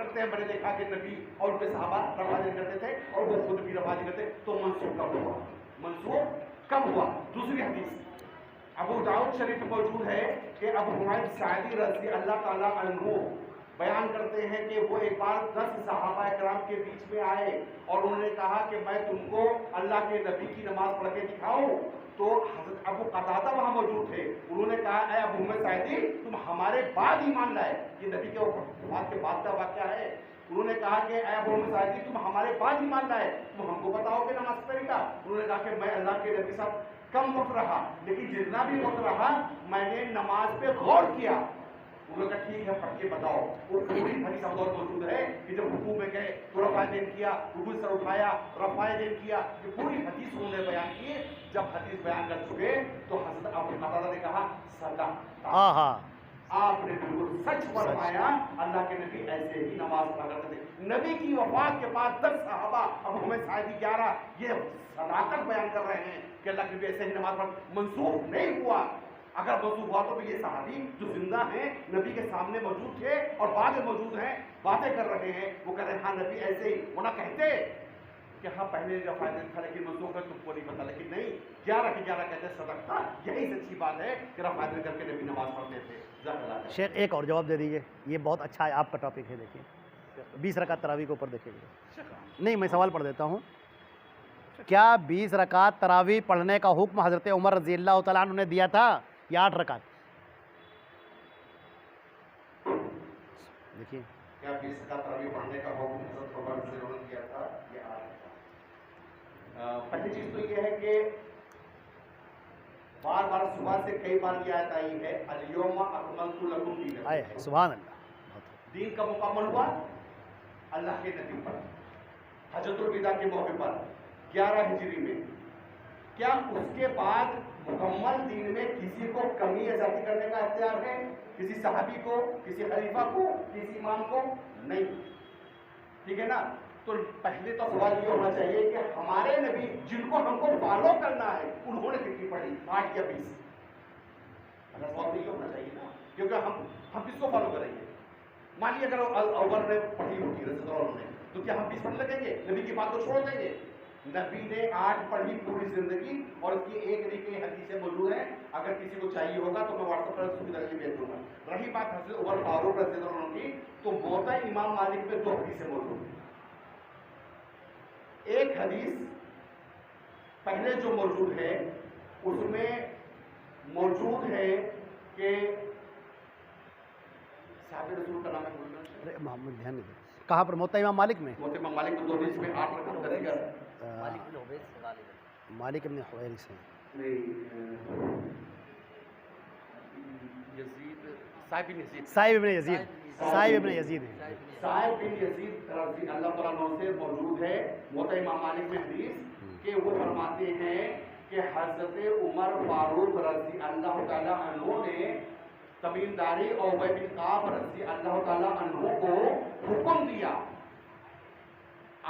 کرتے ہیں میں نے دیکھا کہ نبی اور ان کے صحابہ رفع دین کرتے تھے اور وہ خود بھی رفع دین کرتے، تو منسوخ کب ہوا؟ منسوخ کب ہوا؟ دوسری حدیث ابو داؤد شریف میں موجود ہے کہ ابو حمید ساعدی رضی اللہ تعالیٰ عنہ بیان کرتے ہیں کہ وہ ایک بار 10 صحابہ کرام کے بیچ میں آئے اور انہوں نے کہا کہ میں تم کو اللہ کے نبی کی نماز پڑھ کے دکھاؤں، تو حضرت ابو قتادہ وہاں موجود تھے، انہوں نے کہا اے ابو حمید ساعدی تم ہمارے بعد ایمان لائے، یہ نبی کے وفات کے بعد کا واقعہ ہے، انہوں نے کہا کہ اے ابو حمید ساعدی تم ہمارے بعد ایمان لائے، تم ہم کو بتاؤ کہ نماز کا طریقہ، انہوں نے کہا کہ میں اللہ کے نبی صاحب کم وقت رہا لیکن جتنا بھی وقت رہا میں نے نماز پہ غور کیا، انہوں نے کہا ٹھیک ہے پڑھ کے بتاؤ، وہ پوری حدیث ہم موجود ہے کہ جب رکوع میں گئے تو رفع دین کیا، رکوع سر اٹھایا، رفع دین کیا، یہ پوری حدیث انہوں نے بیان کی، جب حدیث بیان کر چکے تو حضرت ابو قتادہ نے کہا صدق، آپ نے بالکل سچ فرمایا، اللہ کے نبی ایسے ہی نماز پڑھا کرتے تھے، نبی کی وفات کے بعد 10 صحابہ اب ہمیں ساعدی 11 یہ صداقت بیان کر رہے ہیں کہ اللہ کے نبی ایسے ہی نماز پڑھ، منسوخ نہیں ہوا، اگر منسوخ ہوا تو یہ صحابی جو زندہ ہیں نبی کے سامنے موجود تھے اور بعد میں موجود ہیں باتیں کر رہے ہیں، وہ کہہ رہے ہیں ہاں نبی ایسے ہی، وہ نہ کہتے کہ ہاں پہلے رفع دین تھا لیکن منسوخ ہے تم کو نہیں پتا، لیکن نہیں 11 کے 11 کہتے ہیں صدق تھا، یہی سچی بات ہے کہ رفع دین کر کے نبی نماز پڑھتے تھے۔ شیخ ایک اور جواب دے دیجیے، یہ بہت اچھا ہے، آپ کا ٹاپک ہے، دیکھیے 20 رکعت تراویح کے اوپر دیکھیے گا، نہیں میں سوال پڑھ دیتا ہوں، کیا 20 رکعت تراویح پڑھنے کا حکم حضرت عمر رضی اللہ تعالیٰ عنہ نے دیا تھا یا 8 رکعت؟ دیکھیے کیا 20 رکعت تراویح پڑھنے کا حکم حضرت عمر رضی اللہ عنہ نے دیا تھا یا 8 رکعت؟ پہلی چیز تو یہ ہے کہ بار بار صبح سے کئی بار یہ آیت آئی ہے الیوم اکملت لکم دینکم، سبحان اللہ، دین کا مکمل ہوا اللہ کے نبی پر حجۃ الوداع کے موقع پر 11 ہجری میں، کیا اس کے بعد مکمل دین میں کسی کو کمی یا زیادتی کرنے کا اختیار ہے؟ کسی صحابی کو، کسی خلیفہ کو، کسی امام کو؟ نہیں، ٹھیک ہے نا؟ تو پہلے تو سوال یہ ہونا چاہیے کہ ہمارے نبی جن کو ہم کو فالو کرنا ہے انہوں نے کتنی پڑھی، 8 یا 20؟ اگر سوال یہ ہونا چاہیے نا، کیونکہ ہم کس کو فالو کریں گے؟ مان لیے اگر عمر نے پڑھی ہوتی رضی اللہ عنہ نے تو کیا ہم 20 پڑھ لگیں گے؟ نبی کی بات کو چھوڑ دیں گے؟ نبی نے 8 پڑھی پوری زندگی، اور اس کی ایک ایک حدیثیں موجود ہیں، اگر کسی کو چاہیے ہوگا تو میں واٹس ایپ پر اس کی درجے بھیج دوں گا۔ رہی بات حضرت عمر فاروق رضی اللہ عنہ کی، تو موطا امام مالک میں 2 حدیثیں موجود ہیں، ایک حدیث پہلے جو موجود ہے اس میں موجود ہے کہ صحابہ رسول کا نام ہے بولنا محمد دھیان نہیں دے، کہاں پر موطا امام مالک میں؟ موطا امام مالک میں 2 حدیث میں 8 رکعت کا ذکر، مالک ابن حویرث ہیں، یزید صاحب بن یزید، صاحب ابن یزید، صاحب ابن یزید ہیں، صاحب بن یزید رضی اللہ تعالیٰ عنہ سے موجود ہے موطا امام مالک میں حدیث کہ وہ فرماتے ہیں کہ حضرت عمر فاروق رضی اللہ تعالیٰ عنہ نے تمیمداری اور ابی بن کعب رضی اللہ تعالیٰ عنہ کو حکم دیا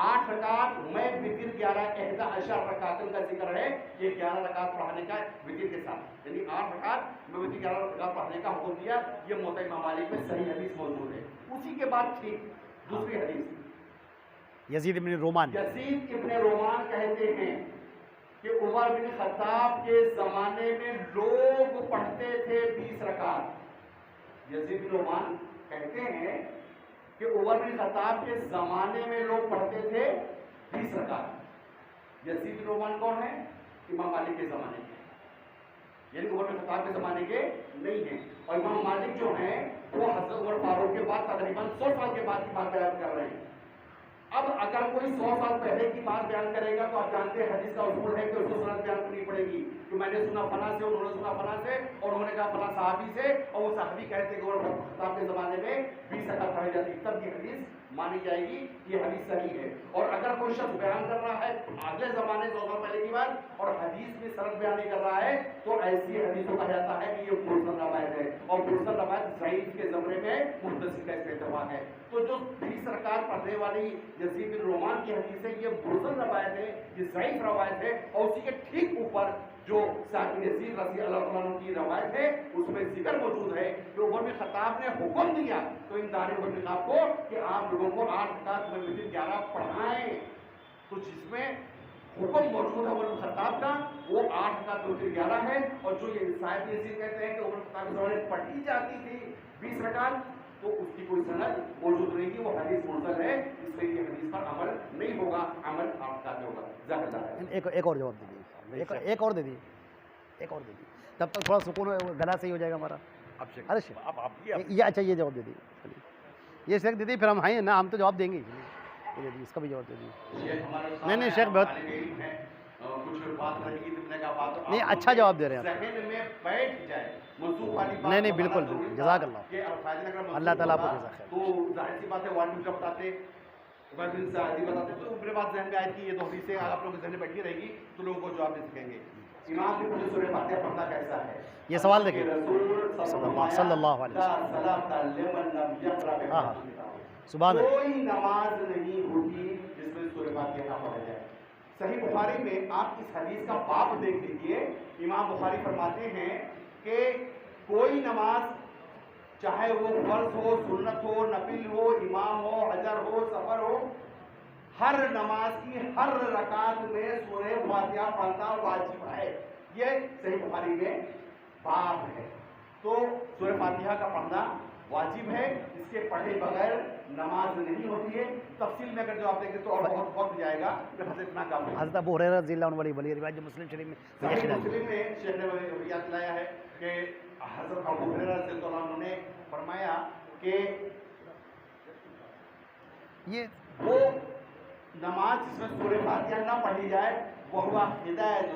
8 رکعت میں وتر 11 رکعت کا ذکر ہے، یہ 11 رکعت پڑھنے کا وتر کے ساتھ، یعنی 8 رکعت میں وتر 11 رکعت پڑھنے کا حکم دیا، یہ موطا امام مالک میں صحیح حدیث موجود ہے۔ اسی کے بعد ٹھیک دوسری حدیث، یزید ابن رومان، یزید ابن رومان کہتے ہیں کہ عمر بن خطاب کے زمانے میں لوگ پڑھتے تھے 20 رکعت، یزید بن رومان کہتے ہیں کہ عمر بن خطاب کے زمانے میں لوگ پڑھتے تھے 20 رکعت۔ یزید بن رومان کون ہے؟ امام مالک کے زمانے کے، یعنی عمر بن خطاب کے زمانے کے نہیں ہیں، اور امام مالک جو ہیں وہ حضرت عمر فاروق کے بعد تقریباً 100 سال کے بعد کی بات بیان کر رہے ہیں۔ اب اگر کوئی 100 سال پہلے کی بات بیان کرے گا تو آپ جانتے ہیں حدیث کا اصول ہے کہ اس کو سند بیان کرنی پڑے گی، کہ میں نے سنا فلاں سے، انہوں نے سنا فلاں سے، اور انہوں نے کہا فلاں صحابی سے، اور وہ صحابی کہتے ہیں کہ عمر بن خطاب کے زمانے میں 20 رکعت پڑھی جاتی، تب یہ حدیث مانی جائے گی، یہ حدیث صحیح ہے۔ اور اگر کوئی شخص بیان کر رہا ہے اگلے زمانے 100 سال پہلے کی بات اور حدیث میں سند بیان نہیں کر رہا ہے تو ایسی حدیث کو کہا جاتا ہے کہ یہ مرسل روایت ہے، اور مرسل روایت ضعیف کے زمرے میں متصل کا اس پہ اتفاق ہے. تو جو 20 رکعت پڑھنے والی یزید بن رومان کی حدیث ہے یہ مرسل روایت ہے, یہ ضعیف روایت ہے, اور اسی کے ٹھیک اوپر جو صاحب یزید رضی اللہ عنہ کی روایت ہے اس میں ذکر موجود ہے کہ عمر بن خطاب نے حکم دیا تو ان دار النقاب کو کہ آپ لوگوں کو 8 رکعت میں وتر 11 پڑھائیں. تو جس میں حکم موجود ہے عمر بن خطاب کا وہ 8 رکعت وتر 11 ہے, اور جو یہ صاحب یزید کہتے ہیں کہ عمر بن خطاب کے زمانے میں پڑھی جاتی تھی 20 رکعت, تو اس کی کوئی سند موجود نہیں کی, وہ حدیث مرسل ہے, اس لیے یہ حدیث پر عمل نہیں ہوگا, عمل 8 رکعت میں ہوگا. جزاک اللہ. ایک اور جواب دے دیجیے, ایک اور دے دیجیے, ایک اور دے دیجیے, تب تک تھوڑا سکون گلا صحیح ہو جائے گا ہمارا. ارے شیخ یہ اچھا یہ جواب دے دیجیے, یہ شیخ دے دیجیے, پھر ہم ہیں نا, ہم تو جواب دیں گے, اس کا بھی جواب دے دیجیے. نہیں شیخ بہت نہیں اچھا جواب دے رہے ہیں نہیں بالکل جزاک اللہ, اللہ تعالیٰ آپ کو جزاک خیر. تو ظاہر سی بات ہے والد جب بتاتے تو میرے بات ذہن میں آئی کہ یہ 2 حدیثیں آپ لوگوں کے ذہن میں بیٹھی رہے گی تو لوگوں کو جواب دے سکیں گے. امام نے مجھے سورہ فاتحہ پڑھنا کیسا ہے, یہ سوال دیکھیں صلی اللہ علیہ وسلم. ہاں سبحان اللہ. کوئی نماز نہیں ہوتی جس میں سورہ فاتحہ نہ پڑھا جائے. صحیح بخاری میں آپ اس حدیث کا باب دیکھ لیجئے, امام بخاری فرماتے ہیں کہ کوئی نماز چاہے وہ فرض ہو, سنت ہو, نفل ہو, امام ہو, حضر ہو, سفر ہو, ہر نماز کی ہر رکعت میں سورہ فاتحہ پڑھنا واجب ہے. یہ صحیح بخاری میں باب ہے. تو سورہ فاتحہ کا پڑھنا واجب ہے, اس کے پڑھے بغیر نماز نہیں ہوتی ہے. تفصیل میں اگر جو آپ دیکھیں تو اور بہت وقت جائے گا, اتنا کام ہے. حضرت ابو ہریرہ رضی اللہ عنہ والی روایت جو مسلم شریف میں مسلم میں شیخ نے یاد دلایا ہے کہ حضرت ابو ہریرہ رضی اللہ عنہ نے فرمایا کہ یہ وہ نماز جس میں سورہ فاتحہ نہ پڑھی جائے وہ ہوا ہدایت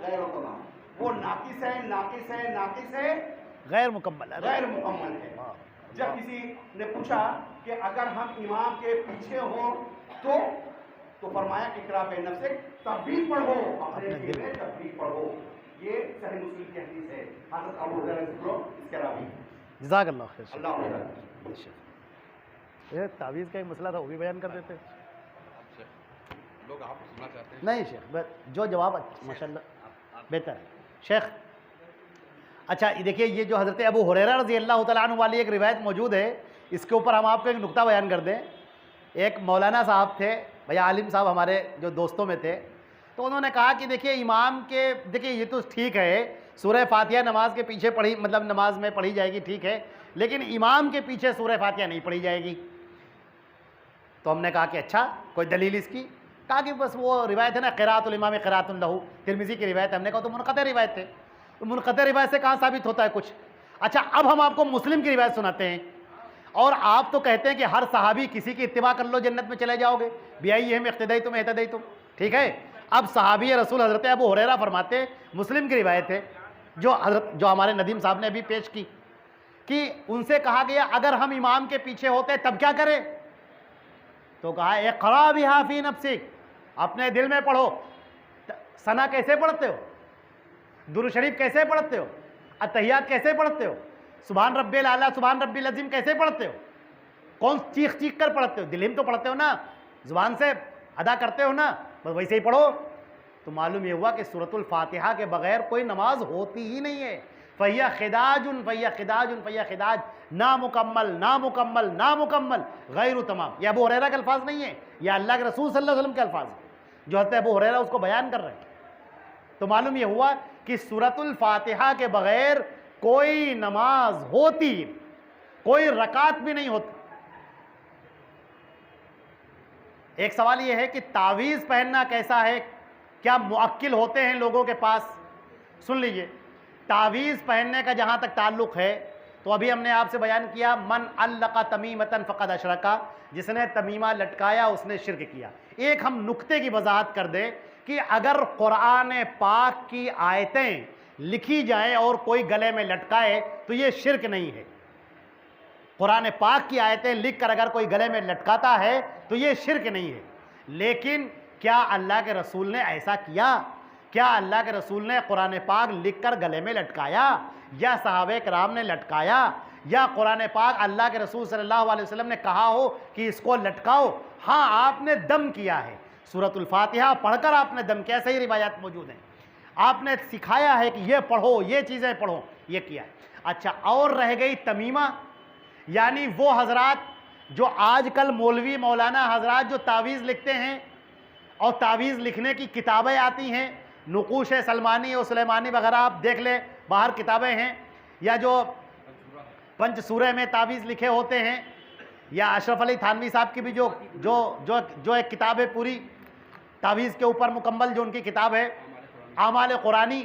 غیر تمام, وہ ناقص ہے, ناقص ہے, ناقص ہے, غیر مکمل ہے. جب کسی نے پوچھا کہ اگر ہم امام کے پیچھے ہوں تو فرمایا اقرا بے نفسک, تب بھی پڑھو, اپنے دل میں تب بھی پڑھو. یہ صحیح مسلم کی حدیث ہے. حضرت ابو ہریرہ اس کے راوی. جزاک اللہ خیر. اللہ خیر. یہ تعویذ کا ایک مسئلہ تھا, وہ بھی بیان کر دیتے لوگ. آپ سننا چاہتے ہیں؟ نہیں شیخ, جو جواب ماشاء اللہ بہتر ہے شیخ. اچھا یہ دیکھیے, یہ جو حضرت ابو ہریرہ رضی اللہ تعالیٰ عنہ والی ایک روایت موجود ہے, اس کے اوپر ہم آپ کو ایک نقطہ بیان کر دیں. ایک مولانا صاحب تھے, بھیا عالم صاحب ہمارے جو دوستوں میں تھے, تو انہوں نے کہا کہ دیکھیے امام کے, دیکھیے یہ تو ٹھیک ہے سورہ فاتحہ نماز کے پیچھے پڑھی, مطلب نماز میں پڑھی جائے گی, ٹھیک ہے, لیکن امام کے پیچھے سورہ فاتحہ نہیں پڑھی جائے گی. تو ہم نے کہا کہ اچھا کوئی دلیل اس کی؟ کہا کہ بس وہ روایت ہے نا قراءۃ الامام قراءۃ لہ, ترمذی کی روایت. ہم نے کہا تو منقطع روایت ہے, تو منقطع روایت سے کہاں ثابت ہوتا ہے کچھ. اچھا اب ہم آپ کو مسلم کی روایت سناتے ہیں, اور آپ تو کہتے ہیں کہ ہر صحابی کسی کی اتباع کر لو جنت میں چلے جاؤ گے, بیائیہم اقتدیتم اہتدیتم, ٹھیک ہے. اب صحابی رسول حضرت ابو ہریرہ فرماتے ہیں, مسلم کی روایت ہے جو ہمارے ندیم صاحب نے ابھی پیش کی, کہ ان سے کہا گیا اگر ہم امام کے پیچھے ہوتے تب کیا کریں؟ تو کہا اقرا بہا فی نفسک, اپنے دل میں پڑھو. ثنا کیسے پڑھتے ہو, درود شریف کیسے پڑھتے ہو, اتحیات کیسے پڑھتے ہو, سبحان ربی الاعلیٰ سبحان ربی العظیم کیسے پڑھتے ہو, کون چیخ چیخ کر پڑھتے ہو, دل میں تو پڑھتے ہو نا, زبان سے ادا کرتے ہو نا, بس ویسے ہی پڑھو. تو معلوم یہ ہوا کہ سورۃ الفاتحہ کے بغیر کوئی نماز ہوتی ہی نہیں ہے. فہی خداج فہی خداج فہی خداج, نامکمل نامکمل نامکمل غیر تمام. یہ ابو ہریرہ کے الفاظ نہیں ہیں, یہ اللہ کے رسول صلی اللہ علیہ وسلم کے الفاظ ہیں, جو حضرت ابو ہریرہ اس کو بیان کر رہے ہیں. تو معلوم یہ ہوا کہ سورۃ الفاتحہ کے بغیر کوئی نماز ہوتی, کوئی رکعت بھی نہیں ہوتی. ایک سوال یہ ہے کہ تعویذ پہننا کیسا ہے, کیا معقل ہوتے ہیں لوگوں کے پاس؟ سن لیجئے, تعویذ پہننے کا جہاں تک تعلق ہے تو ابھی ہم نے آپ سے بیان کیا, من علق تمیمۃ فقد اشرکا, جس نے تمیمہ لٹکایا اس نے شرک کیا. ایک ہم نقطے کی وضاحت کر دیں کہ اگر قرآن پاک کی آیتیں لکھی جائیں اور کوئی گلے میں لٹکائے تو یہ شرک نہیں ہے. قرآن پاک کی آیتیں لکھ کر اگر کوئی گلے میں لٹکاتا ہے تو یہ شرک نہیں ہے. لیکن کیا اللہ کے رسول نے ایسا کیا کیا اللہ کے رسول نے قرآن پاک لکھ کر گلے میں لٹکایا یا صحابہ کرام نے لٹکایا یا قرآن پاک اللہ کے رسول صلی اللہ علیہ وسلم نے کہا ہو کہ اس کو لٹکاؤ؟ ہاں آپ نے دم کیا ہے، سورۃ الفاتحہ پڑھ کر آپ نے دم کیا، صحیح روایات موجود ہیں، آپ نے سکھایا ہے کہ یہ پڑھو، یہ چیزیں پڑھو، یہ کیا ہے۔ اچھا، اور رہ گئی تمیمہ، یعنی وہ حضرات جو آج کل مولوی مولانا حضرات جو تعویذ لکھتے ہیں اور تعویذ لکھنے کی کتابیں آتی ہیں، نقوش سلمانی اور سلیمانی وغیرہ آپ دیکھ لیں، باہر کتابیں ہیں، یا جو پنچ سورہ میں تعویذ لکھے ہوتے ہیں، یا اشرف علی تھانوی صاحب کی بھی جو ایک کتاب ہے پوری تعویذ کے اوپر مکمل، جو ان کی کتاب ہے اعمال قرآنی،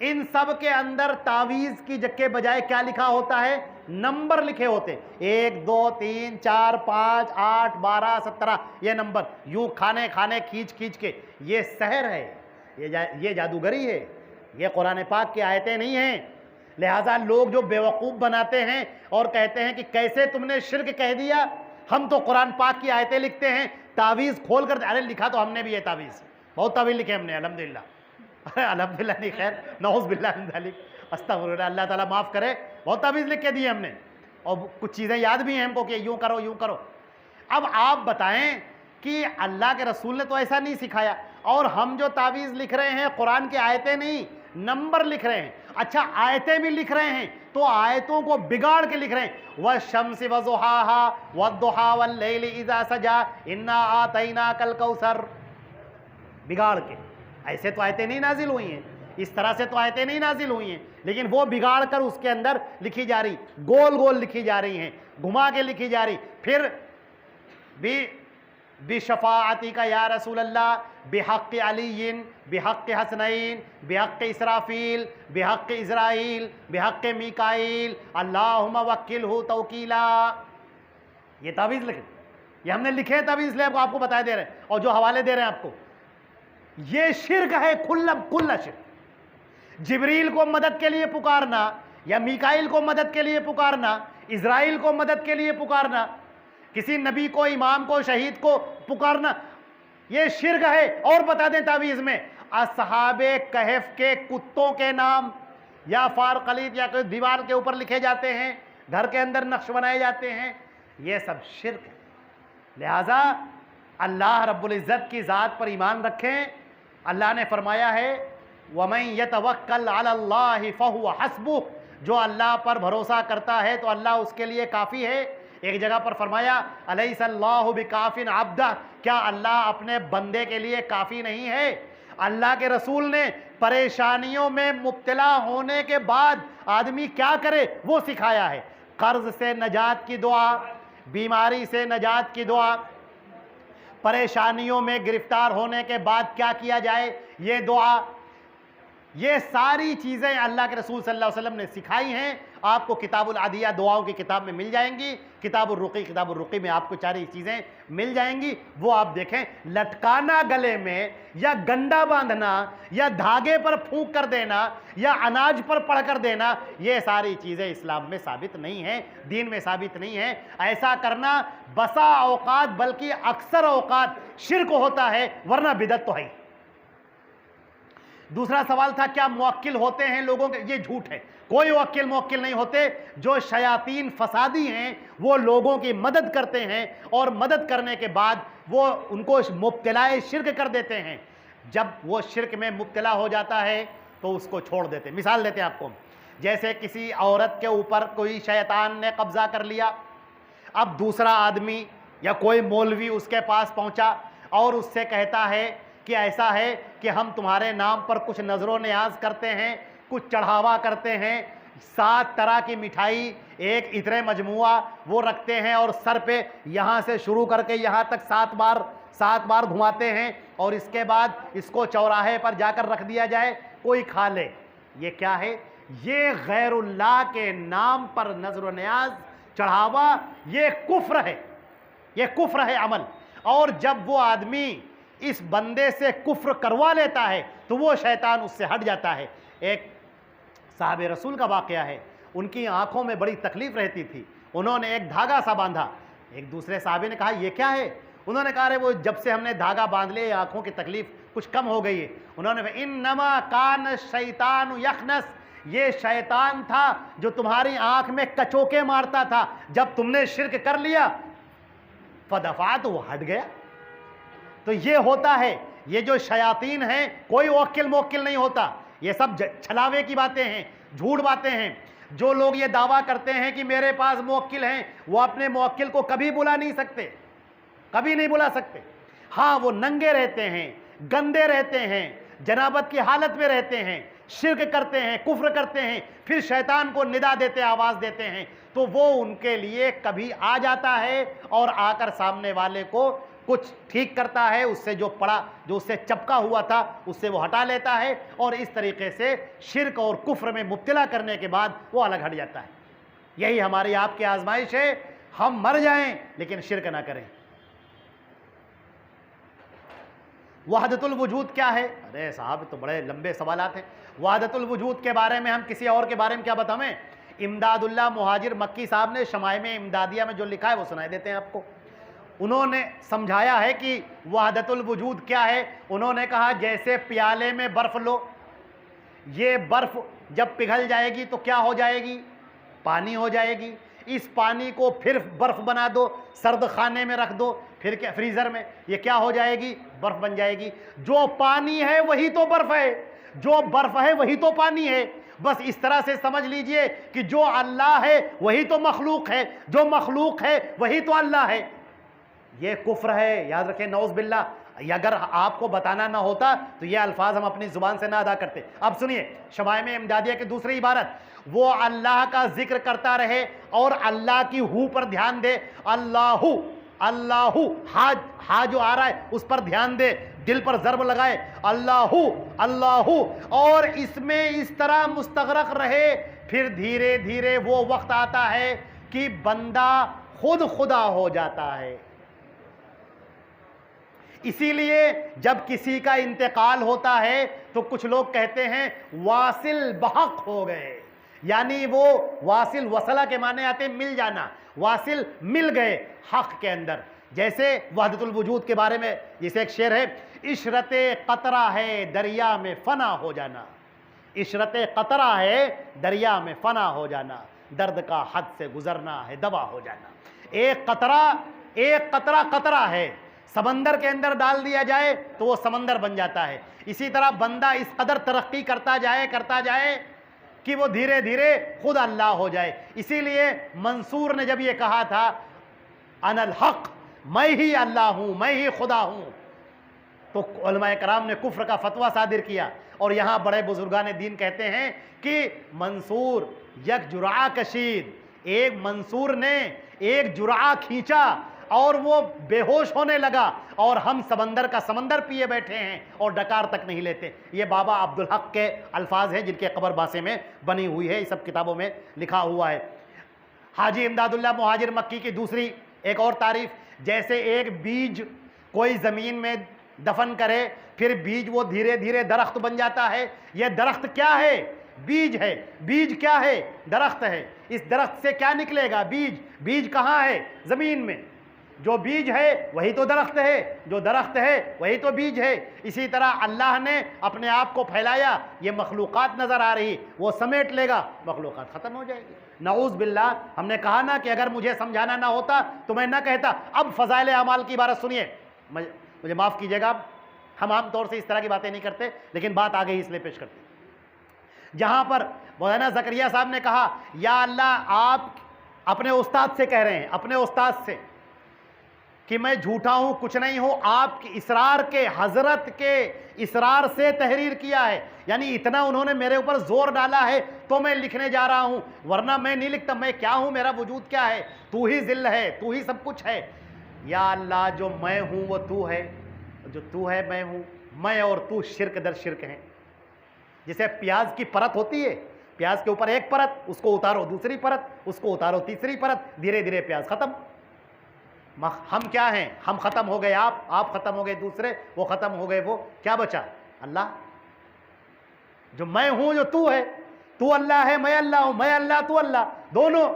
ان سب کے اندر تعویذ کی کے بجائے کیا لکھا ہوتا ہے؟ نمبر لکھے ہوتے، 1 2 3 4 5 8 12 17، یہ نمبر یوں کھانے کھینچ کے، یہ سحر ہے، یہ جادوگری ہے، یہ قرآن پاک کی آیتیں نہیں ہیں۔ لہٰذا لوگ جو بیوقوف بناتے ہیں اور کہتے ہیں کہ کیسے تم نے شرک کہہ دیا، ہم تو قرآن پاک کی آیتیں لکھتے ہیں، تعویذ کھول کر، ارے لکھا تو ہم نے بھی یہ تعویذ، بہت تعویذ لکھے ہم نے، الحمدللہ الحمدللہ نہیں، خیر نعوذ باللہ من ذالک، استغفر اللہ، اللہ تعالیٰ معاف کرے، بہت تعویذ لکھ کے دیے ہم نے، اور کچھ چیزیں یاد بھی ہیں ہم کو کہ یوں کرو یوں کرو۔ اب آپ بتائیں کہ اللہ کے رسول نے تو ایسا نہیں سکھایا، اور ہم جو تعویذ لکھ رہے ہیں قرآن کی آیتیں نہیں، نمبر لکھ رہے ہیں۔ اچھا، آیتیں بھی لکھ رہے ہیں تو آیتوں کو بگاڑ کے لکھ رہے ہیں، وَالشَّمْسِ وَضُحَاهَا وَالضُّحَىٰ وَاللَّيْلِ إِذَا سَجَىٰ إِنَّا أَعْطَيْنَاكَ الْكَوْثَرَ، بگاڑ کے۔ ایسے تو آیتیں نہیں نازل ہوئی ہیں، اس طرح سے تو آیتیں نہیں نازل ہوئی ہیں، لیکن وہ بگاڑ کر اس کے اندر لکھی جا رہی، گول گول لکھی جا رہی ہیں، گھما کے لکھی جا رہی، پھر بشفاعتی کا یا رسول اللہ، بحق علی، بحق حسنین، بحق اسرافیل، بحق اسرائیل، بحق میکائیل، اللہم وکلہ توکیلا، یہ تعویذ لکھے، یہ ہم نے لکھے ہیں تعویذ، لے آپ کو بتا دے رہے ہیں، اور جو حوالے دے رہے ہیں آپ کو، یہ شرک ہے، کھلا شرک۔ جبریل کو مدد کے لیے پکارنا، یا میکائیل کو مدد کے لیے پکارنا، اسرائیل کو مدد کے لیے پکارنا، کسی نبی کو، امام کو، شہید کو پکارنا، یہ شرک ہے۔ اور بتا دیں تعویذ میں اصحاب کہف کے کتوں کے نام یا فارقلیت یا کوئی دیوار کے اوپر لکھے جاتے ہیں، گھر کے اندر نقش بنائے جاتے ہیں، یہ سب شرک ہے۔ لہذا اللہ رب العزت کی ذات پر ایمان رکھیں۔ اللہ نے فرمایا ہے وَمَن يَتَوَكَّلْ عَلَى اللَّهِ فَهُوَ حَسْبُهُ، جو اللہ پر بھروسہ کرتا ہے تو اللہ اس کے لیے کافی ہے۔ ایک جگہ پر فرمایا أَلَيْسَ اللَّهُ بِكَافٍ عَبْدَهُ، کیا اللہ اپنے بندے کے لیے کافی نہیں ہے؟ اللہ کے رسول نے پریشانیوں میں مبتلا ہونے کے بعد آدمی کیا کرے وہ سکھایا ہے۔ قرض سے نجات کی دعا، بیماری سے نجات کی دعا، پریشانیوں میں گرفتار ہونے کے بعد کیا کیا جائے یہ دعا، یہ ساری چیزیں اللہ کے رسول صلی اللہ علیہ وسلم نے سکھائی ہیں۔ آپ کو کتاب العدیہ دعاؤں کی کتاب میں مل جائیں گی، کتاب الرقی میں آپ کو ساری چیزیں مل جائیں گی، وہ آپ دیکھیں۔ لٹکانا گلے میں، یا گنڈا باندھنا، یا دھاگے پر پھونک کر دینا، یا اناج پر پڑھ کر دینا، یہ ساری چیزیں اسلام میں ثابت نہیں ہیں، دین میں ثابت نہیں ہیں۔ ایسا کرنا بسا اوقات بلکہ اکثر اوقات شرک ہوتا ہے، ورنہ بدعت تو ہے۔ دوسرا سوال تھا کیا موکل ہوتے ہیں لوگوں کے؟ یہ جھوٹ ہے، کوئی موکل نہیں ہوتے۔ جو شیاطین فسادی ہیں وہ لوگوں کی مدد کرتے ہیں، اور مدد کرنے کے بعد وہ ان کو مبتلا شرک کر دیتے ہیں۔ جب وہ شرک میں مبتلا ہو جاتا ہے تو اس کو چھوڑ دیتے ہیں۔ مثال دیتے ہیں آپ کو، جیسے کسی عورت کے اوپر کوئی شیطان نے قبضہ کر لیا، اب دوسرا آدمی یا کوئی مولوی اس کے پاس پہنچا اور اس سے کہتا ہے کہ ایسا ہے کہ ہم تمہارے نام پر کچھ نظر و نیاز کرتے ہیں، کچھ چڑھاوا کرتے ہیں، 7 طرح کی مٹھائی، ایک عطر مجموعہ وہ رکھتے ہیں، اور سر پہ یہاں سے شروع کر کے یہاں تک 7 بار گھماتے ہیں، اور اس کے بعد اس کو چوراہے پر جا کر رکھ دیا جائے، کوئی کھا لے۔ یہ کیا ہے؟ یہ غیر اللہ کے نام پر نظر و نیاز چڑھاوا، یہ کفر ہے، یہ کفر ہے عمل۔ اور جب وہ آدمی اس بندے سے کفر کروا لیتا ہے تو وہ شیطان اس سے ہٹ جاتا ہے۔ ایک صحابہ رسول کا واقعہ ہے، ان کی آنکھوں میں بڑی تکلیف رہتی تھی، انہوں نے ایک دھاگا سا باندھا، ایک دوسرے صحابی نے کہا یہ کیا ہے؟ انہوں نے کہا وہ جب سے ہم نے دھاگا باندھ لیا آنکھوں کی تکلیف کچھ کم ہو گئی ہے. انہوں نے انما کان الشیطان یخنس, یہ شیطان تھا جو تمہاری آنکھ میں کچوکے مارتا تھا. جب تم نے شرک کر لیا فدفع, تو وہ ہٹ گیا. تو یہ ہوتا ہے, یہ جو شیاطین ہیں کوئی وکیل موکل نہیں ہوتا, یہ سب چھلاوے کی باتیں ہیں, جھوٹ باتیں ہیں. جو لوگ یہ دعویٰ کرتے ہیں کہ میرے پاس موکل ہیں, وہ اپنے موکل کو کبھی بلا نہیں سکتے, کبھی نہیں بلا سکتے. ہاں وہ ننگے رہتے ہیں, گندے رہتے ہیں, جنابت کی حالت میں رہتے ہیں, شرک کرتے ہیں, کفر کرتے ہیں, پھر شیطان کو ندا دیتے, آواز دیتے ہیں, تو وہ ان کے لیے کبھی آ جاتا ہے اور آ کر سامنے والے کو کچھ ٹھیک کرتا ہے, اس سے جو پڑا, جو اس سے چپکا ہوا تھا اس سے وہ ہٹا لیتا ہے, اور اس طریقے سے شرک اور کفر میں مبتلا کرنے کے بعد وہ الگ ہٹ جاتا ہے. یہی ہماری آپ کی آزمائش ہے, ہم مر جائیں لیکن شرک نہ کریں. وحدت الوجود کیا ہے؟ ارے صاحب تو بڑے لمبے سوالات ہیں. وحدت الوجود کے بارے میں ہم کسی اور کے بارے میں کیا بتائیں؟ امداد اللہ مہاجر مکی صاحب نے شمائم امدادیہ میں جو لکھا ہے وہ سنائے دیتے ہیں آپ کو. انہوں نے سمجھایا ہے کہ وحدت الوجود کیا ہے. انہوں نے کہا جیسے پیالے میں برف لو, یہ برف جب پگھل جائے گی تو کیا ہو جائے گی؟ پانی ہو جائے گی. اس پانی کو پھر برف بنا دو, سرد خانے میں رکھ دو, پھر کیا فریزر میں, یہ کیا ہو جائے گی؟ برف بن جائے گی. جو پانی ہے وہی تو برف ہے, جو برف ہے وہی تو پانی ہے. بس اس طرح سے سمجھ لیجئے کہ جو اللہ ہے وہی تو مخلوق ہے, جو مخلوق ہے وہی تو اللہ ہے. یہ کفر ہے, یاد رکھیں, نعوذ باللہ. اگر آپ کو بتانا نہ ہوتا تو یہ الفاظ ہم اپنی زبان سے نہ ادا کرتے. اب سنیے شمائم امدادیہ کی دوسری عبارت, وہ اللہ کا ذکر کرتا رہے اور اللہ کی ہو پر دھیان دے. اللہ اللہ, ہا جو آ رہا ہے اس پر دھیان دے, دل پر ضرب لگائے, اللہ اللہ, اور اس میں اس طرح مستغرق رہے. پھر دھیرے دھیرے وہ وقت آتا ہے کہ بندہ خود خدا ہو جاتا ہے. اسی لیے جب کسی کا انتقال ہوتا ہے تو کچھ لوگ کہتے ہیں واصل بحق ہو گئے, یعنی وہ واصل, وصلہ کے معنی آتے ہیں مل جانا, واصل مل گئے حق کے اندر. جیسے وحدت الوجود کے بارے میں جیسے ایک شعر ہے, عشرت قطرہ ہے دریا میں فنا ہو جانا. عشرت قطرہ ہے دریا میں فنا ہو جانا, درد کا حد سے گزرنا ہے دوا ہو جانا. ایک قطرہ قطرہ ہے, سمندر کے اندر ڈال دیا جائے تو وہ سمندر بن جاتا ہے. اسی طرح بندہ اس قدر ترقی کرتا جائے کہ وہ دھیرے دھیرے خود اللہ ہو جائے. اسی لیے منصور نے جب یہ کہا تھا انا الحق, میں ہی اللہ ہوں, میں ہی خدا ہوں, تو علماء کرام نے کفر کا فتویٰ صادر کیا. اور یہاں بڑے بزرگان دین کہتے ہیں کہ منصور یک جرعہ کشید, ایک منصور نے ایک جرعہ کھینچا اور وہ بے ہوش ہونے لگا, اور ہم سمندر کا سمندر پیے بیٹھے ہیں اور ڈکار تک نہیں لیتے. یہ بابا عبدالحق کے الفاظ ہیں جن کے قبر باسے میں بنی ہوئی ہے, یہ سب کتابوں میں لکھا ہوا ہے. حاجی امداد اللہ مہاجر مکی کی دوسری ایک اور تعریف, جیسے ایک بیج کوئی زمین میں دفن کرے, پھر بیج وہ دھیرے دھیرے درخت بن جاتا ہے. یہ درخت کیا ہے؟ بیج ہے. بیج کیا ہے؟ درخت ہے. اس درخت سے کیا نکلے گا؟ بیج. بیج کہاں ہے؟ زمین میں. جو بیج ہے وہی تو درخت ہے, جو درخت ہے وہی تو بیج ہے. اسی طرح اللہ نے اپنے آپ کو پھیلایا, یہ مخلوقات نظر آ رہی, وہ سمیٹ لے گا, مخلوقات ختم ہو جائے گی. نعوذ باللہ. ہم نے کہا نا کہ اگر مجھے سمجھانا نہ ہوتا تو میں نہ کہتا. اب فضائل اعمال کی عبارت سنیے, مجھے معاف کیجیے گا, ہم عام طور سے اس طرح کی باتیں نہیں کرتے, لیکن بات آ گئی اس لیے پیش کرتے. جہاں پر مولانا زکریا صاحب نے کہا یا اللہ, آپ اپنے استاد سے کہہ رہے ہیں, اپنے استاد سے, کہ میں جھوٹا ہوں, کچھ نہیں ہوں, آپ کے اصرار کے, حضرت کے اصرار سے تحریر کیا ہے, یعنی اتنا انہوں نے میرے اوپر زور ڈالا ہے تو میں لکھنے جا رہا ہوں, ورنہ میں نہیں لکھتا. میں کیا ہوں, میرا وجود کیا ہے؟ تو ہی ذل ہے, تو ہی سب کچھ ہے. یا اللہ, جو میں ہوں وہ تو ہے, جو تو ہے میں ہوں. میں اور تو شرک در شرک ہیں. جیسے پیاز کی پرت ہوتی ہے, پیاز کے اوپر ایک پرت, اس کو اتارو دوسری پرت, اس کو اتارو تیسری پرت, دھیرے دھیرے پیاز ختم. ہم کیا ہیں؟ ہم ختم ہو گئے, آپ ختم ہو گئے, دوسرے وہ ختم ہو گئے, وہ کیا بچا؟ اللہ. جو میں ہوں, جو تو ہے, تو اللہ ہے, میں اللہ ہوں, میں اللہ تو اللہ, دونوں.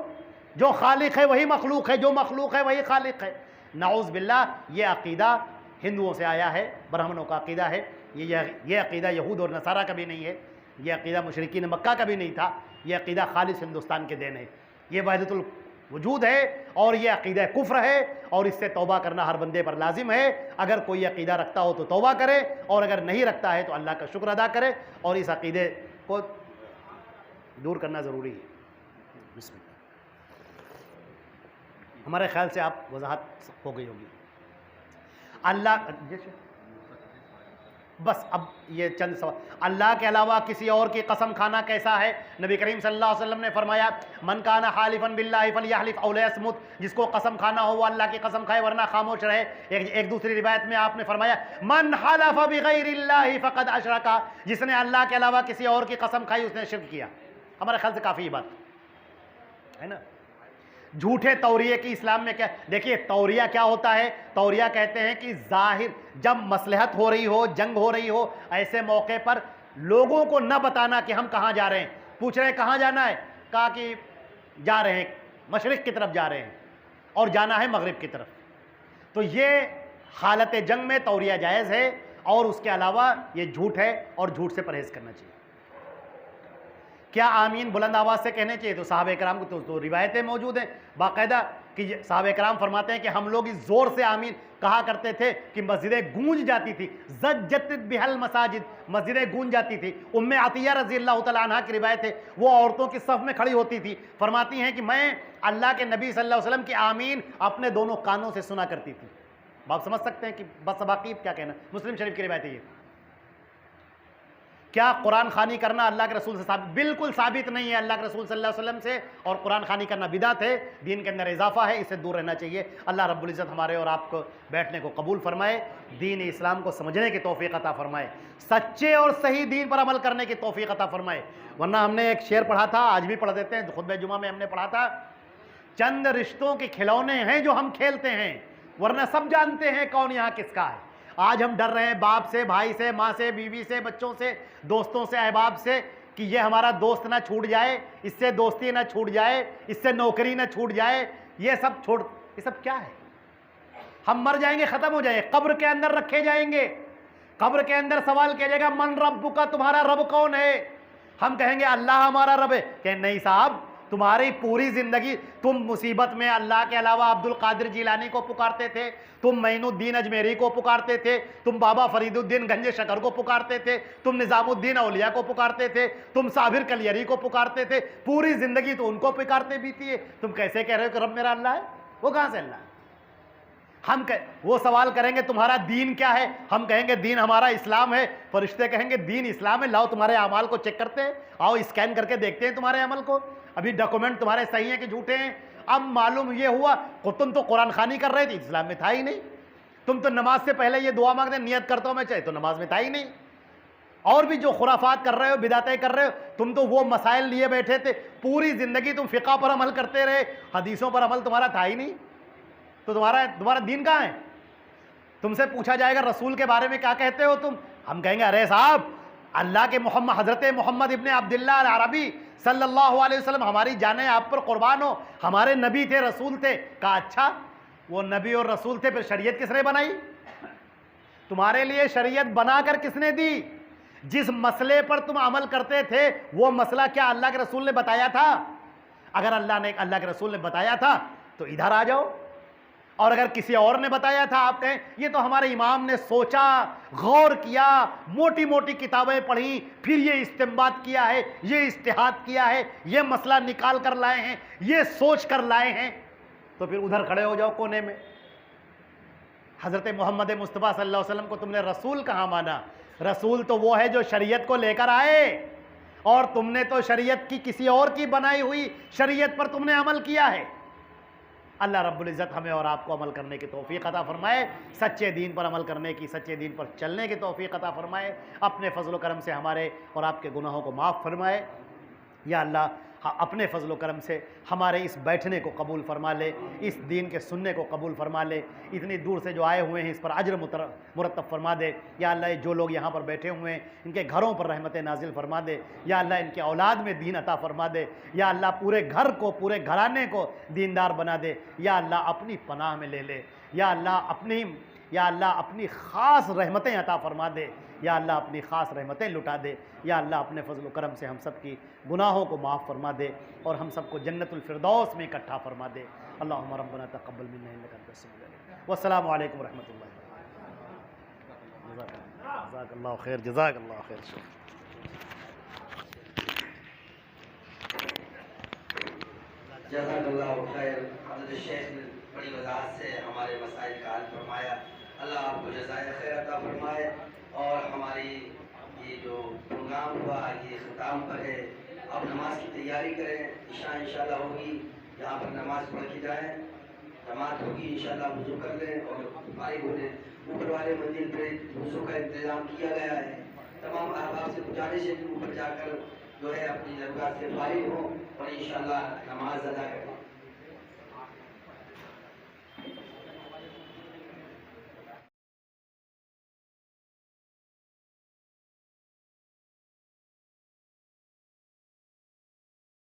جو خالق ہے وہی مخلوق ہے, جو مخلوق ہے وہی خالق ہے. نعوذ باللہ. یہ عقیدہ ہندوؤں سے آیا ہے, برہمنوں کا عقیدہ ہے. یہ عقیدہ یہود اور نصارہ کا بھی نہیں ہے، یہ عقیدہ مشرکین مکہ کا بھی نہیں تھا، یہ عقیدہ خالص ہندوستان کے دین ہے، یہ وحدت الوجود ہے اور یہ عقیدہ کفر ہے، اور اس سے توبہ کرنا ہر بندے پر لازم ہے۔ اگر کوئی عقیدہ رکھتا ہو تو توبہ کرے، اور اگر نہیں رکھتا ہے تو اللہ کا شکر ادا کرے، اور اس عقیدے کو دور کرنا ضروری ہے۔ بسم اللہ۔ ہمارے خیال سے آپ وضاحت ہو گئی ہوگی۔ اللہ بس اب یہ چند سوال، اللہ کے علاوہ کسی اور کی قسم کھانا کیسا ہے؟ نبی کریم صلی اللہ علیہ وسلم نے فرمایا من کان حالفا باللہ فلیحلف او لیصمت، جس کو قسم کھانا ہو وہ اللہ کی قسم کھائے ورنہ خاموش رہے۔ ایک دوسری روایت میں آپ نے فرمایا من حلف بغیر اللہ فقد اشرک، جس نے اللہ کے علاوہ کسی اور کی قسم کھائی اس نے شرک کیا۔ ہمارے خیال سے کافی بات ہے نا۔ جھوٹے توریے کی اسلام میں کیا؟ دیکھیے توریہ کیا ہوتا ہے؟ توریہ کہتے ہیں کہ ظاہر جب مصلحت ہو رہی ہو، جنگ ہو رہی ہو، ایسے موقع پر لوگوں کو نہ بتانا کہ ہم کہاں جا رہے ہیں۔ پوچھ رہے ہیں کہاں جانا ہے؟ کہا کہ جا رہے ہیں مشرق کی طرف جا رہے ہیں، اور جانا ہے مغرب کی طرف۔ تو یہ حالت جنگ میں توریہ جائز ہے، اور اس کے علاوہ یہ جھوٹ ہے، اور جھوٹ سے پرہیز کرنا چاہیے۔ کیا آمین بلند آواز سے کہنے چاہیے؟ تو صحابہ کرام کو تو روایتیں موجود ہیں باقاعدہ کہ صحابہ کرام فرماتے ہیں کہ ہم لوگ اس زور سے آمین کہا کرتے تھے کہ مسجدیں گونج جاتی تھی، زجت بہل مساجد، مسجدیں گونج جاتی تھی۔ ام عطیہ رضی اللہ تعالیٰ عنہ کی روایت ہے، وہ عورتوں کی صف میں کھڑی ہوتی تھی، فرماتی ہیں کہ میں اللہ کے نبی صلی اللہ علیہ وسلم کی آمین اپنے دونوں کانوں سے سنا کرتی تھی۔ آپ سمجھ سکتے ہیں کہ بس باقی کیا کہنا۔ مسلم شریف کی روایت ہے یہ۔ کیا قرآن خوانی کرنا اللہ کے رسول سے ثابت؟ بالکل ثابت نہیں ہے اللہ کے رسول صلی اللہ علیہ وسلم سے، اور قرآن خوانی کرنا بدعت ہے، دین کے اندر اضافہ ہے، اس سے دور رہنا چاہیے۔ اللہ رب العزت ہمارے اور آپ کو بیٹھنے کو قبول فرمائے، دین اسلام کو سمجھنے کی توفیق عطا فرمائے، سچے اور صحیح دین پر عمل کرنے کی توفیق عطا فرمائے۔ ورنہ ہم نے ایک شعر پڑھا تھا، آج بھی پڑھ دیتے ہیں، خطبہ جمعہ میں ہم نے پڑھا تھا، چند رشتوں کے کھلونے ہیں جو ہم کھیلتے ہیں، ورنہ سب جانتے ہیں کون یہاں کس کا ہے۔ آج ہم ڈر رہے ہیں باپ سے، بھائی سے، ماں سے، بیوی سے، بچوں سے، دوستوں سے، احباب سے کہ یہ ہمارا دوست نہ چھوٹ جائے، اس سے دوستی نہ چھوٹ جائے، اس سے نوکری نہ چھوٹ جائے، یہ سب کیا ہے؟ ہم مر جائیں گے، ختم ہو جائیں گے، قبر کے اندر رکھے جائیں گے، قبر کے اندر سوال کیا جائے گا من ربک کا، تمہارا رب کون ہے؟ ہم کہیں گے اللہ ہمارا رب ہے، کہ نہیں صاحب تمہاری پوری زندگی تم مصیبت میں اللہ کے علاوہ عبد القادر جیلانی کو پکارتے تھے، تم معین الدین اجمیری کو پکارتے تھے، تم بابا فرید الدین گنج شکر کو پکارتے تھے، تم نظام الدین اولیاء کو پکارتے تھے، تم صابر کلیری کو پکارتے تھے، پوری زندگی تو ان کو پکارتے بھی تھی، تم کیسے کہہ رہے ہو کہ رب میرا اللہ ہے؟ وہ کہاں سے اللہ ہے؟ وہ سوال کریں گے تمہارا دین کیا ہے؟ ہم کہیں گے دین ہمارا اسلام ہے، فرشتے کہیں گے دین اسلام ہے، لاؤ تمہارے اعمال کو چیک کرتے ہیں، آؤ اسکین کر کے دیکھتے ہیں تمہارے عمل کو، ابھی ڈاکومنٹ تمہارے صحیح ہیں کہ جھوٹے ہیں۔ اب معلوم یہ ہوا کہ تم تو قرآن خوانی کر رہے تھے، اسلام میں تھا ہی نہیں، تم تو نماز سے پہلے یہ دعا مانگتے نیت کرتا ہوں میں چاہے، تو نماز میں تھا ہی نہیں، اور بھی جو خرافات کر رہے ہو، بدعتیں کر رہے ہو، تم تو وہ مسائل لیے بیٹھے تھے، پوری زندگی تم فقہ پر عمل کرتے رہے، حدیثوں پر عمل تمہارا تھا ہی نہیں، تو تمہارا دین کہاں ہے؟ تم سے پوچھا جائے گا رسول کے بارے میں کیا کہتے ہو تم؟ ہم کہیں گے ارے صاحب اللہ کے حضرت محمد ابن عبداللہ العربی صلی اللہ علیہ وسلم ہماری جانیں آپ پر قربان ہو، ہمارے نبی تھے، رسول تھے۔ کہا اچھا وہ نبی اور رسول تھے، پھر شریعت کس نے بنائی؟ تمہارے لیے شریعت بنا کر کس نے دی؟ جس مسئلے پر تم عمل کرتے تھے وہ مسئلہ کیا اللہ کے رسول نے بتایا تھا؟ اگر اللہ کے رسول نے بتایا تھا تو ادھر آ جاؤ، اور اگر کسی اور نے بتایا تھا آپ کہیں یہ تو ہمارے امام نے سوچا، غور کیا، موٹی موٹی کتابیں پڑھی، پھر یہ استنباط کیا ہے، یہ اجتہاد کیا ہے، یہ مسئلہ نکال کر لائے ہیں، یہ سوچ کر لائے ہیں، تو پھر ادھر کھڑے ہو جاؤ کونے میں۔ حضرت محمد مصطفیٰ صلی اللہ علیہ وسلم کو تم نے رسول کہاں مانا؟ رسول تو وہ ہے جو شریعت کو لے کر آئے، اور تم نے تو شریعت کی کسی اور کی بنائی ہوئی شریعت پر تم نے عمل کیا ہے۔ اللہ رب العزت ہمیں اور آپ کو عمل کرنے کی توفیق عطا فرمائے، سچے دین پر عمل کرنے کی، سچے دین پر چلنے کی توفیق عطا فرمائے، اپنے فضل و کرم سے ہمارے اور آپ کے گناہوں کو معاف فرمائے۔ یا اللہ اپنے فضل و کرم سے ہمارے اس بیٹھنے کو قبول فرما لے، اس دین کے سننے کو قبول فرما لے، اتنی دور سے جو آئے ہوئے ہیں اس پر اجر مرتب فرما دے۔ یا اللہ جو لوگ یہاں پر بیٹھے ہوئے ہیں ان کے گھروں پر رحمت نازل فرما دے، یا اللہ ان کے اولاد میں دین عطا فرما دے، یا اللہ پورے گھر کو، پورے گھرانے کو دیندار بنا دے، یا اللہ اپنی پناہ میں لے لے، یا اللہ اپنی خاص رحمتیں عطا فرما دے، یا اللہ اپنی خاص رحمتیں لٹا دے، یا اللہ اپنے فضل و کرم سے ہم سب کی گناہوں کو معاف فرما دے اور ہم سب کو جنت الفردوس میں اکٹھا فرما دے۔ اللہم ربنا تقبل منا انک انت السمیع العلیم۔ والسلام علیکم ورحمۃ اللہ۔ جزاک اللہ خیر، جزاک اللہ خیر۔ جزاک اللہ خیر۔ حضرت شیخ نے بڑی وضاحت سے ہمارے مسائل کا حل فرمایا۔ اللہ آپ کو جزائے خیر عطا فرمائے، اور ہماری یہ جو پروگرام ہوا یہ اختتام پر ہے۔ اب نماز کی تیاری کریں، عشاء انشاءاللہ ہوگی، یہاں پر نماز پڑھ کے جائیں، جماعت ہوگی انشاءاللہ، وضو کر لیں اور فارغ ہو لیں۔ اوپر والے مندر پہ وضو کا انتظام کیا گیا ہے، تمام احباب سے گزارش ہے کہ اوپر جا کر جو ہے اپنی ضرورت سے فارغ ہوں اور انشاءاللہ نماز ادا کریں۔